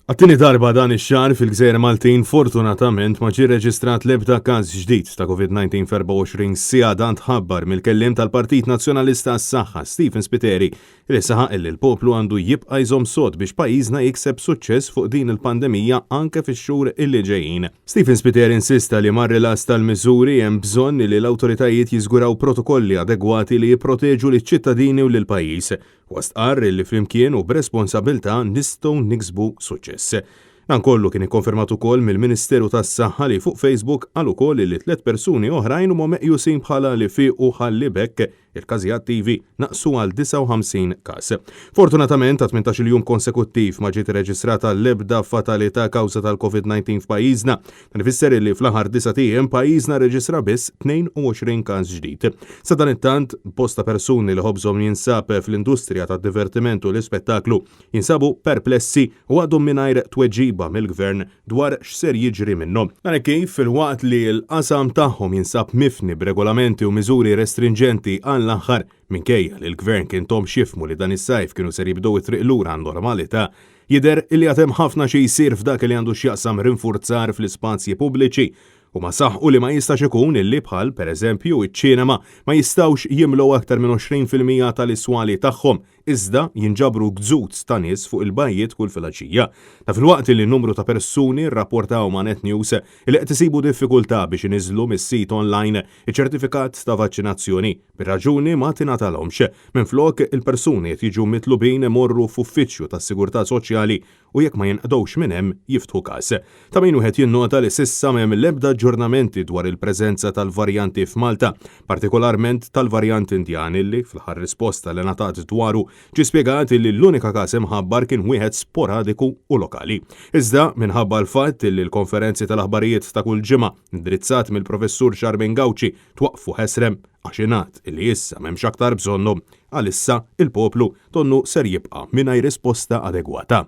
Għattini darba dan ix-xahar fil-Gżejjer Maltin fortunatament ma ġie reġistrat l-ebda każ ġdid ta' COVID-19 f'24 siegħa dan tħabbar mill-kelliem tal-Partit Nazzjonalista għas-Saħħa Stephen Spiteri li saħaq li l-poplu għandu jibqa' jżomm sod biex pajjiżna jikseb suċċess fuq din il-pandemija anke fix-xhur illi ġejjin. Stephen Spiteri insista li mar-rilas tal-miżuri hemm bżonn li l-awtoritajiet jiżguraw protokolli adegwati li jipproteġu liċ-ċittadini u lill-pajjiż. Wast qar li flimkien u b'responsabilità nistgħu niksbu suċċess. Dan kollu kien ikkonfermat ukoll mill-Ministeru tas-Saħħa li fuq Facebook qal ukoll li 3 persuni oħrajn huma meqjusin bħala li fiequ ħalli bekk il-każi attivi naqsu għal 59 każ. Fortunatament ta' 18 jum konsekuttiv ma ġiet irreġistrata l-ebda fatalità kawża tal-COVID-19 f'pajjiżna. Dan ifisser li fl-aħħar 9 ijiem pajjiżna reġistra biss 22 każ ġdid. Sa dan it-tant bosta persuni li ħobżhom jinsab fl-industrija tad-divertiment u l-ispettaklu jinsabu perplessi u għadhom mingħajr tweġiba mill-Gvern dwar x'ser jiġri minnhom. Dan kif fil-waqt li l-qasam tagħhom jinsab mifni b'regolamenti u miżuri restringenti l-aħħar minkejja li l-Gvern kien tom xifmu li dan is-sajf kienu ser jibdew it-triq lura għan normalità, jidher illi għatem ħafna xi jsir f'dak li għandu x'jaqsam rinforzar fl-ispazji pubbliċi u ma saħħu li ma jistax ikun illi bħal pereżempju iċ-ċinema ma jistgħux jimlew aktar minn 20% tal-iswali tagħhom iżda jinġabru gżuz ta' nies fuq il-bajjiet kull filgħaxija. Ta' filwaqt li n-numru ta' persuni rrapportaw ma' Net News li qed isibu diffikultà biex iniżlu mis-sit online iċ-ċertifikat ta' vaċċinazzjoni bir-raġuni ma tingħatalhomx. Minflok il-persuni qed jiġu mitlubin imorru f'uffiċċju tas-Sigurtà Soċjali u jekk ma jinqdewx minn hemm jiftħu każ. Ta' min wieħed jinnota li s'issa m'hemm l-ebda aġġornamenti dwar il-preżenza tal-varjanti f'Malta, partikolarment tal-varjant Indjan illi fl-aħħar risposta li ngħatat dwaru ġie spjegat li l-unika każ imħabbar kien wieħed sporadiku u lokali. Iżda minħabba l-fatt li l-konferenzi tal-aħbarijiet ta' kull ġimgħa indirizzat mill-Professur Xarmin Gawċi twaqqfu ħesrem għax ingħad li issa m'hemmx aktar bżonnhom għalissa il-poplu tonnu ser jibqa' mingħajr risposta adegwata.